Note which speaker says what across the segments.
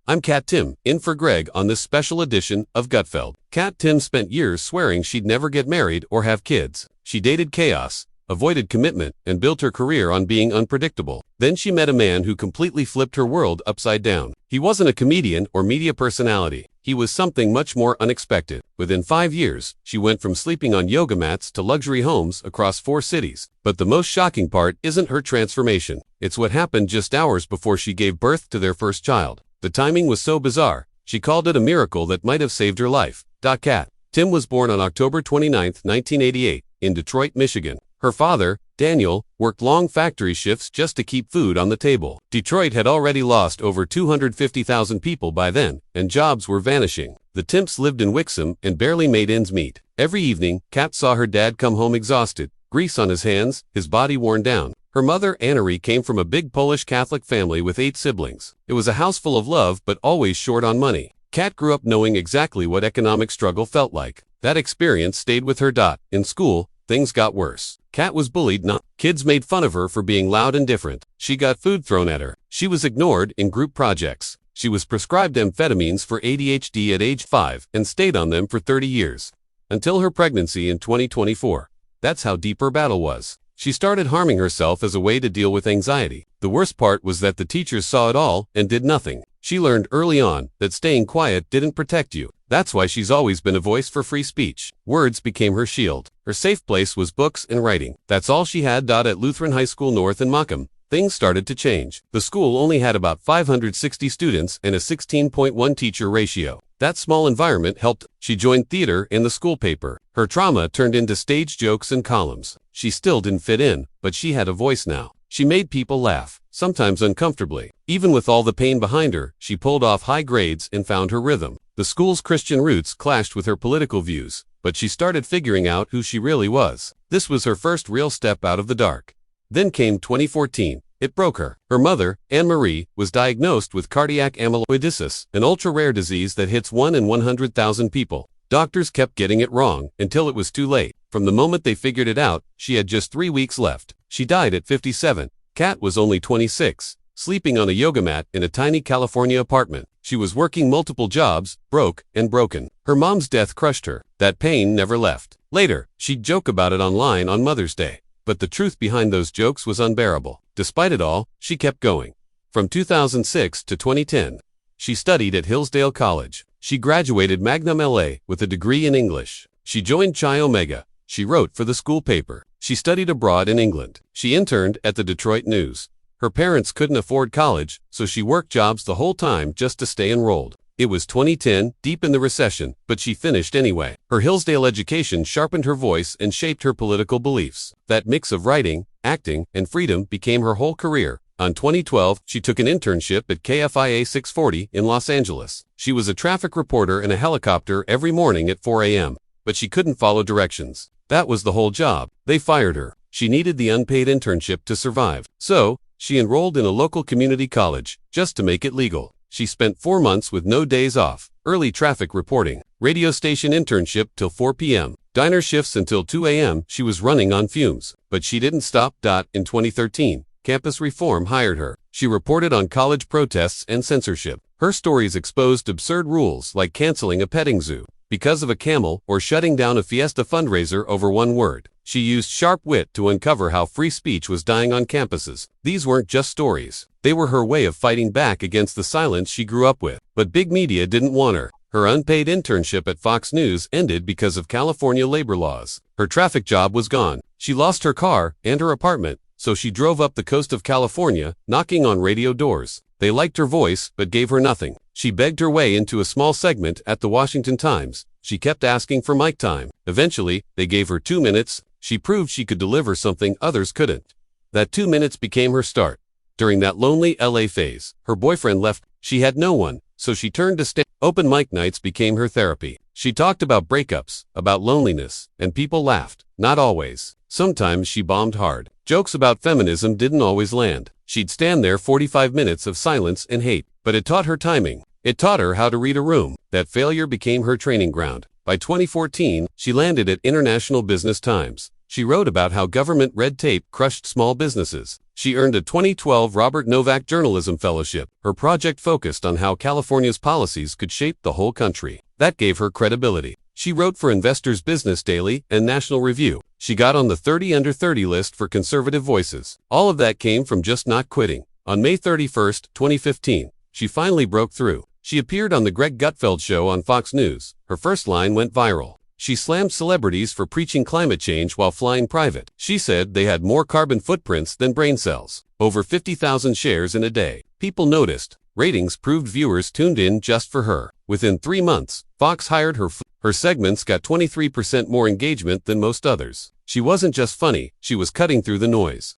Speaker 1: I'm Cat Timpf, in for Greg on this special edition of Gutfeld. Cat Timpf spent years swearing she'd never get married or have kids. She dated chaos, avoided commitment, and built her career on being unpredictable. Then she met a man who completely flipped her world upside down. He wasn't a comedian or media personality. He was something much more unexpected. Within 5 years, she went from sleeping on yoga mats to luxury homes across 4 cities. But the most shocking part isn't her transformation. It's what happened just hours before she gave birth to their first child. The timing was so bizarre, she called it a miracle that might have saved her life. Cat Timpf was born on October 29, 1988, in Detroit, Michigan. Her father, Daniel, worked long factory shifts just to keep food on the table. Detroit had already lost over 250,000 people by then, and jobs were vanishing. The Timpfs lived in Wixom and barely made ends meet. Every evening, Cat saw her dad come home exhausted, grease on his hands, his body worn down. Her mother, Annery, came from a big Polish Catholic family with 8 siblings. It was a house full of love but always short on money. Cat grew up knowing exactly what economic struggle felt like. That experience stayed with her. In school, things got worse. Cat was bullied. Kids made fun of her for being loud and different. She got food thrown at her. She was ignored in group projects. She was prescribed amphetamines for ADHD at age 5 and stayed on them for 30 years. Until her pregnancy in 2024. That's how deep her battle was. She started harming herself as a way to deal with anxiety. The worst part was that the teachers saw it all and did nothing. She learned early on that staying quiet didn't protect you. That's why she's always been a voice for free speech. Words became her shield. Her safe place was books and writing. That's all she had. At Lutheran High School North in Morecambe, things started to change. The school only had about 560 students and a 16.1 teacher ratio. That small environment helped. She joined theater and the school paper. Her trauma turned into stage jokes and columns. She still didn't fit in, but she had a voice now. She made people laugh, sometimes uncomfortably. Even with all the pain behind her, she pulled off high grades and found her rhythm. The school's Christian roots clashed with her political views, but she started figuring out who she really was. This was her first real step out of the dark. Then came 2014. It broke her. Her mother, Anne-Marie, was diagnosed with cardiac amyloidosis, an ultra-rare disease that hits 1 in 100,000 people. Doctors kept getting it wrong until it was too late. From the moment they figured it out, she had just 3 weeks left. She died at 57. Cat was only 26, sleeping on a yoga mat in a tiny California apartment. She was working multiple jobs, broke and broken. Her mom's death crushed her. That pain never left. Later, she'd joke about it online on Mother's Day. But the truth behind those jokes was unbearable. Despite it all, she kept going. From 2006 to 2010, she studied at Hillsdale College. She graduated magna cum laude with a degree in English. She joined Chi Omega. She wrote for the school paper. She studied abroad in England. She interned at the Detroit News. Her parents couldn't afford college, so she worked jobs the whole time just to stay enrolled. It was 2010, deep in the recession, but she finished anyway. Her Hillsdale education sharpened her voice and shaped her political beliefs. That mix of writing, acting, and freedom became her whole career. In 2012, she took an internship at KFIA 640 in Los Angeles. She was a traffic reporter in a helicopter every morning at 4 a.m., but she couldn't follow directions. That was the whole job. They fired her. She needed the unpaid internship to survive. So, she enrolled in a local community college, just to make it legal. She spent 4 months with no days off, early traffic reporting, radio station internship till 4 p.m., diner shifts until 2 a.m. She was running on fumes. But she didn't stop. In 2013, Campus Reform hired her. She reported on college protests and censorship. Her stories exposed absurd rules like canceling a petting zoo because of a camel or shutting down a Fiesta fundraiser over one word. She used sharp wit to uncover how free speech was dying on campuses. These weren't just stories. They were her way of fighting back against the silence she grew up with. But big media didn't want her. Her unpaid internship at Fox News ended because of California labor laws. Her traffic job was gone. She lost her car and her apartment, so she drove up the coast of California, knocking on radio doors. They liked her voice, but gave her nothing. She begged her way into a small segment at the Washington Times. She kept asking for mic time. Eventually, they gave her 2 minutes. She proved she could deliver something others couldn't. That 2 minutes became her start. During that lonely LA phase, her boyfriend left. She had no one, so she turned to stand. Open mic nights became her therapy. She talked about breakups, about loneliness, and people laughed. Not always. Sometimes she bombed hard. Jokes about feminism didn't always land. She'd stand there 45 minutes of silence and hate. But it taught her timing. It taught her how to read a room. That failure became her training ground. By 2014, she landed at International Business Times. She wrote about how government red tape crushed small businesses. She earned a 2012 Robert Novak Journalism Fellowship. Her project focused on how California's policies could shape the whole country. That gave her credibility. She wrote for Investors Business Daily and National Review. She got on the 30 Under 30 list for conservative voices. All of that came from just not quitting. On May 31, 2015, she finally broke through. She appeared on the Greg Gutfeld Show on Fox News. Her first line went viral. She slammed celebrities for preaching climate change while flying private. She said they had more carbon footprints than brain cells. Over 50,000 shares in a day. People noticed. Ratings proved viewers tuned in just for her. Within 3 months, Fox hired her. Her segments got 23% more engagement than most others. She wasn't just funny, she was cutting through the noise.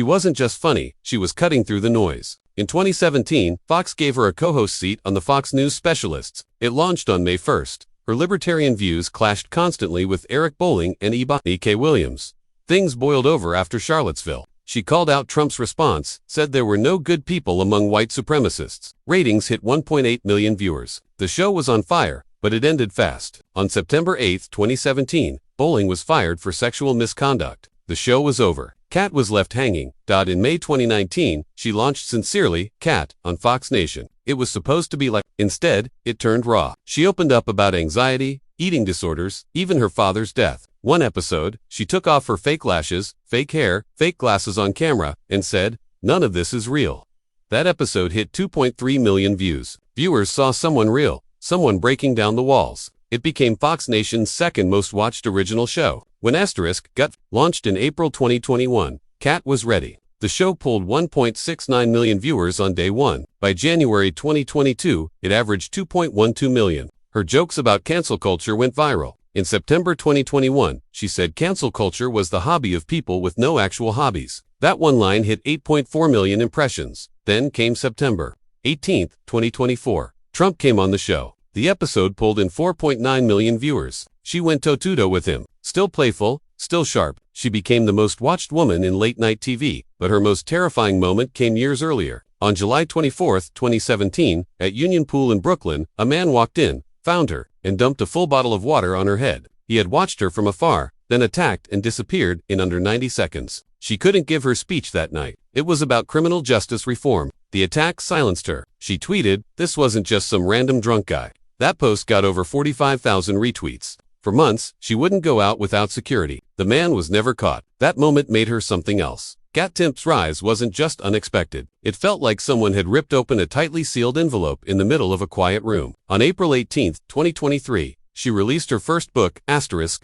Speaker 1: In 2017, Fox gave her a co-host seat on the Fox News Specialists. It launched on May 1st. Her libertarian views clashed constantly with Eric Bolling and E.K. Williams. Things boiled over after Charlottesville. She called out Trump's response, said there were no good people among white supremacists. Ratings hit 1.8 million viewers. The show was on fire, but it ended fast. On September 8, 2017, Bolling was fired for sexual misconduct. The show was over. Cat was left hanging. In May 2019, she launched Sincerely, Cat, on Fox Nation. It was supposed to be like, instead, it turned raw. She opened up about anxiety, eating disorders, even her father's death. One episode, she took off her fake lashes, fake hair, fake glasses on camera, and said, "None of this is real." That episode hit 2.3 million views. Viewers saw someone real, someone breaking down the walls. It became Fox Nation's second most watched original show. When Gut launched in April 2021, Cat was ready. The show pulled 1.69 million viewers on day one. By January 2022, it averaged 2.12 million. Her jokes about cancel culture went viral. In September 2021, she said cancel culture was the hobby of people with no actual hobbies. That one line hit 8.4 million impressions. Then came September 18, 2024. Trump came on the show. The episode pulled in 4.9 million viewers. She went toe-to-toe with him. Still playful, still sharp, she became the most watched woman in late-night TV, but her most terrifying moment came years earlier. On July 24, 2017, at Union Pool in Brooklyn, a man walked in, found her, and dumped a full bottle of water on her head. He had watched her from afar, then attacked and disappeared in under 90 seconds. She couldn't give her speech that night. It was about criminal justice reform. The attack silenced her. She tweeted, "This wasn't just some random drunk guy." That post got over 45,000 retweets. For months, she wouldn't go out without security. The man was never caught. That moment made her something else. Cat Timpf's rise wasn't just unexpected. It felt like someone had ripped open a tightly sealed envelope in the middle of a quiet room. On April 18, 2023, she released her first book,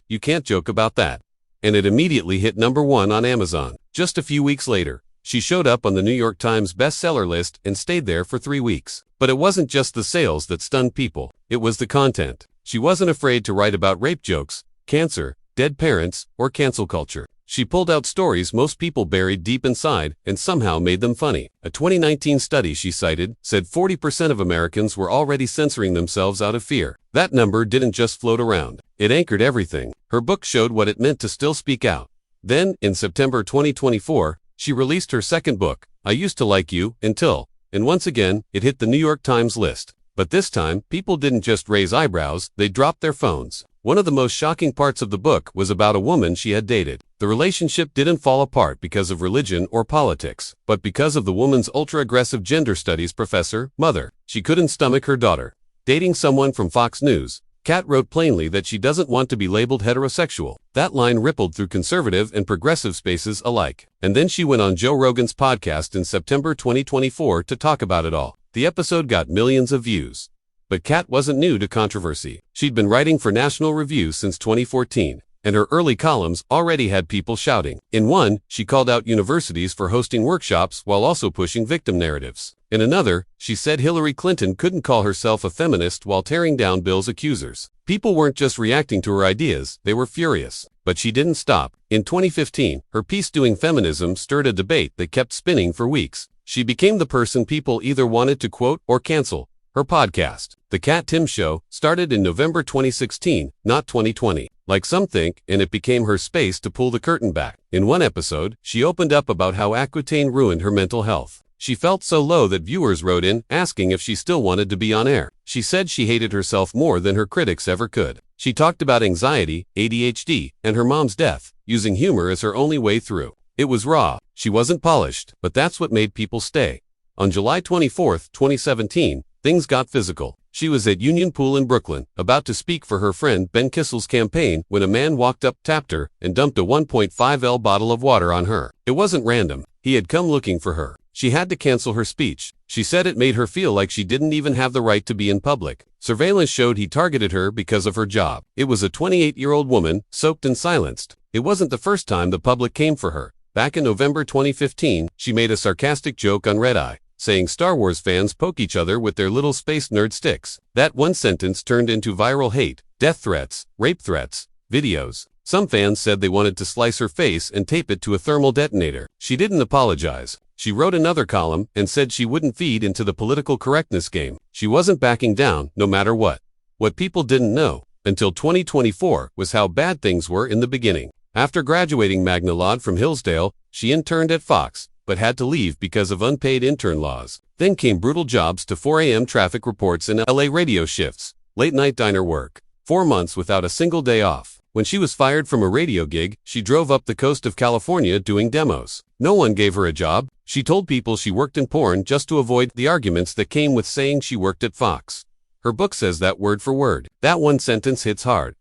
Speaker 1: You Can't Joke About That. And it immediately hit #1 on Amazon. Just a few weeks later, she showed up on the New York Times bestseller list and stayed there for 3 weeks. But it wasn't just the sales that stunned people. It was the content. She wasn't afraid to write about rape jokes, cancer, dead parents, or cancel culture. She pulled out stories most people buried deep inside and somehow made them funny. A 2019 study she cited said 40% of Americans were already censoring themselves out of fear. That number didn't just float around. It anchored everything. Her book showed what it meant to still speak out. Then, in September 2024, she released her second book, I Used to Like You, Until, and once again, it hit the New York Times list. But this time, people didn't just raise eyebrows, they dropped their phones. One of the most shocking parts of the book was about a woman she had dated. The relationship didn't fall apart because of religion or politics, but because of the woman's ultra-aggressive gender studies professor, mother. She couldn't stomach her daughter dating someone from Fox News. Cat wrote plainly that she doesn't want to be labeled heterosexual. That line rippled through conservative and progressive spaces alike. And then she went on Joe Rogan's podcast in September 2024 to talk about it all. The episode got millions of views. But Cat wasn't new to controversy. She'd been writing for National Review since 2014, and her early columns already had people shouting. In one, she called out universities for hosting workshops while also pushing victim narratives. In another, she said Hillary Clinton couldn't call herself a feminist while tearing down Bill's accusers. People weren't just reacting to her ideas, they were furious. But she didn't stop. In 2015, her piece Doing Feminism stirred a debate that kept spinning for weeks. She became the person people either wanted to quote or cancel. Her podcast, The Cat Timpf Show, started in November 2016, not 2020. Like some think, and it became her space to pull the curtain back. In one episode, she opened up about how Accutane ruined her mental health. She felt so low that viewers wrote in, asking if she still wanted to be on air. She said she hated herself more than her critics ever could. She talked about anxiety, ADHD, and her mom's death, using humor as her only way through. It was raw. She wasn't polished, but that's what made people stay. On July 24, 2017, things got physical. She was at Union Pool in Brooklyn, about to speak for her friend Ben Kissel's campaign, when a man walked up, tapped her, and dumped a 1.5L bottle of water on her. It wasn't random. He had come looking for her. She had to cancel her speech. She said it made her feel like she didn't even have the right to be in public. Surveillance showed he targeted her because of her job. It was a 28-year-old woman, soaked and silenced. It wasn't the first time the public came for her. Back in November 2015, she made a sarcastic joke on Red Eye, saying Star Wars fans poke each other with their little space nerd sticks. That one sentence turned into viral hate, death threats, rape threats, videos. Some fans said they wanted to slice her face and tape it to a thermal detonator. She didn't apologize. She wrote another column and said she wouldn't feed into the political correctness game. She wasn't backing down, no matter what. What people didn't know, until 2024, was how bad things were in the beginning. After graduating magna laude from Hillsdale, she interned at Fox, but had to leave because of unpaid intern laws. Then came brutal jobs to 4 a.m. traffic reports and LA radio shifts, late-night diner work. 4 months without a single day off. When she was fired from a radio gig, she drove up the coast of California doing demos. No one gave her a job. She told people she worked in porn just to avoid the arguments that came with saying she worked at Fox. Her book says that word for word. That one sentence hits hard.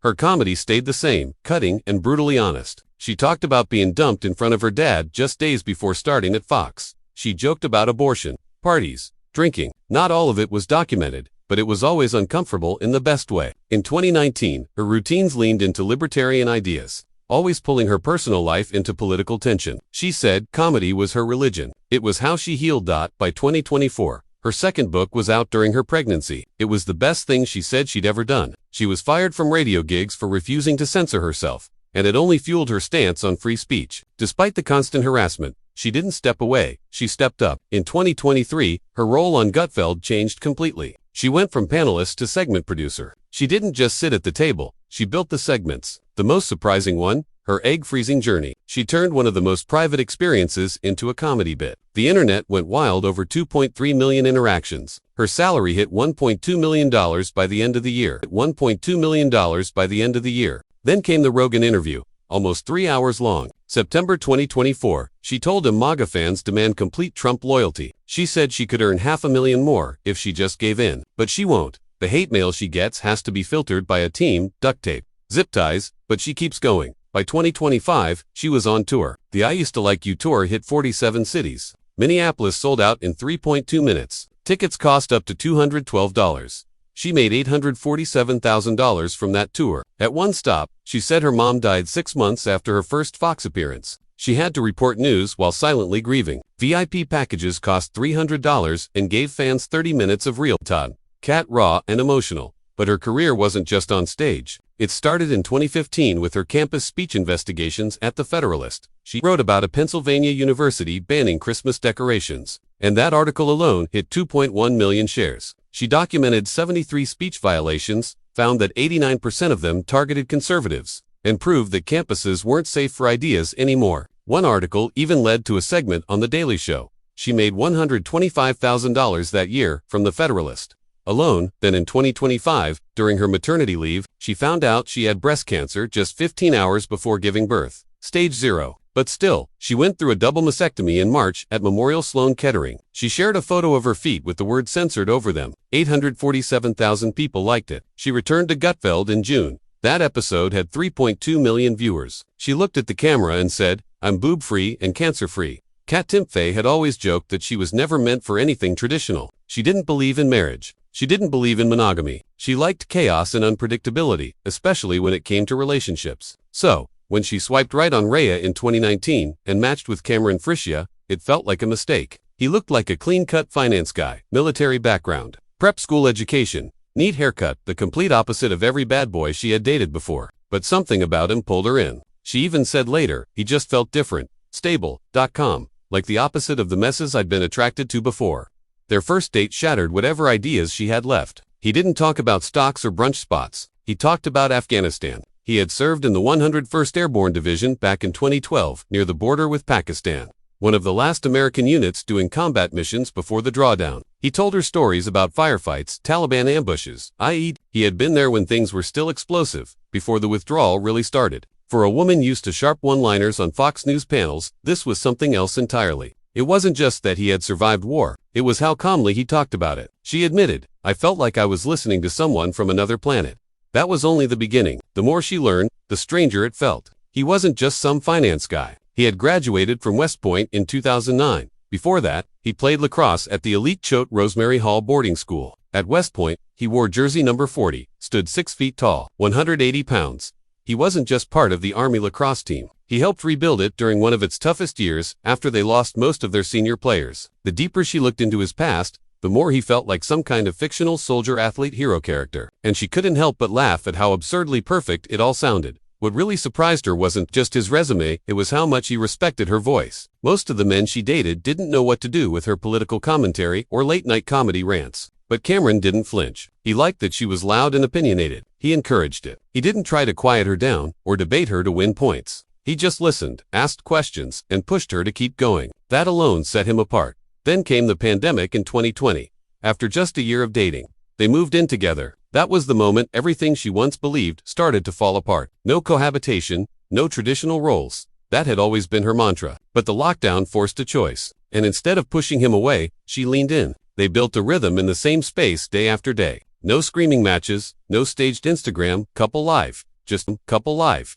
Speaker 1: Her comedy stayed the same, cutting and brutally honest. She talked about being dumped in front of her dad just days before starting at Fox. She joked about abortion, parties, drinking. Not all of it was documented, but it was always uncomfortable in the best way. In 2019, her routines leaned into libertarian ideas, always pulling her personal life into political tension. She said comedy was her religion. It was how she healed. By 2024, her second book was out during her pregnancy. It was the best thing she said she'd ever done. She was fired from radio gigs for refusing to censor herself, and it only fueled her stance on free speech. Despite the constant harassment, she didn't step away, she stepped up. In 2023, her role on Gutfeld changed completely. She went from panelist to segment producer. She didn't just sit at the table, she built the segments. The most surprising one, her egg freezing journey. She turned one of the most private experiences into a comedy bit. The internet went wild over 2.3 million interactions. Her salary hit $1.2 million by the end of the year. $1.2 million by the end of the year. Then came the Rogan interview, almost 3 hours long. September 2024, she told him MAGA fans demand complete Trump loyalty. She said she could earn $500,000 more if she just gave in. But she won't. The hate mail she gets has to be filtered by a team, duct tape, zip ties, but she keeps going. By 2025, she was on tour. The I Used to Like You tour hit 47 cities. Minneapolis sold out in 3.2 minutes. Tickets cost up to $212. She made $847,000 from that tour. At one stop, she said her mom died 6 months after her first Fox appearance. She had to report news while silently grieving. VIP packages cost $300 and gave fans 30 minutes of real time. Cat raw and emotional. But her career wasn't just on stage. It started in 2015 with her campus speech investigations at The Federalist. She wrote about a Pennsylvania university banning Christmas decorations, and that article alone hit 2.1 million shares. She documented 73 speech violations, found that 89% of them targeted conservatives, and proved that campuses weren't safe for ideas anymore. One article even led to a segment on The Daily Show. She made $125,000 that year from The Federalist alone. Then in 2025, during her maternity leave, she found out she had breast cancer just 15 hours before giving birth. Stage 0. But still, she went through a double mastectomy in March at Memorial Sloan Kettering. She shared a photo of her feet with the word censored over them. 847,000 people liked it. She returned to Gutfeld in June. That episode had 3.2 million viewers. She looked at the camera and said, "I'm boob-free and cancer-free." Cat Timpf had always joked that she was never meant for anything traditional. She didn't believe in marriage. She didn't believe in monogamy. She liked chaos and unpredictability, especially when it came to relationships. So, when she swiped right on Rhea in 2019 and matched with Cameron Frischia, it felt like a mistake. He looked like a clean-cut finance guy, military background, prep school education, neat haircut, the complete opposite of every bad boy she had dated before. But something about him pulled her in. She even said later, he just felt different, stable.com, like the opposite of the messes I'd been attracted to before. Their first date shattered whatever ideas she had left. He didn't talk about stocks or brunch spots. He talked about Afghanistan. He had served in the 101st Airborne Division back in 2012 near the border with Pakistan, one of the last American units doing combat missions before the drawdown. He told her stories about firefights, Taliban ambushes, i.e., he had been there when things were still explosive, before the withdrawal really started. For a woman used to sharp one-liners on Fox News panels, this was something else entirely. It wasn't just that he had survived war, it was how calmly he talked about it. She admitted, "I felt like I was listening to someone from another planet." That was only the beginning. The more she learned, the stranger it felt. He wasn't just some finance guy. He had graduated from West Point in 2009. Before that, he played lacrosse at the elite Choate Rosemary Hall boarding school. At West Point, he wore jersey number 40, stood 6 feet tall, 180 pounds. He wasn't just part of the Army lacrosse team. He helped rebuild it during one of its toughest years after they lost most of their senior players. The deeper she looked into his past, the more he felt like some kind of fictional soldier-athlete hero character. And she couldn't help but laugh at how absurdly perfect it all sounded. What really surprised her wasn't just his resume, it was how much he respected her voice. Most of the men she dated didn't know what to do with her political commentary or late-night comedy rants. But Cameron didn't flinch. He liked that she was loud and opinionated. He encouraged it. He didn't try to quiet her down or debate her to win points. He just listened, asked questions, and pushed her to keep going. That alone set him apart. Then came the pandemic in 2020. After just a year of dating, they moved in together. That was the moment everything she once believed started to fall apart. No cohabitation, no traditional roles. That had always been her mantra. But the lockdown forced a choice. And instead of pushing him away, she leaned in. They built a rhythm in the same space day after day. No screaming matches, no staged Instagram, couple life, just couple life.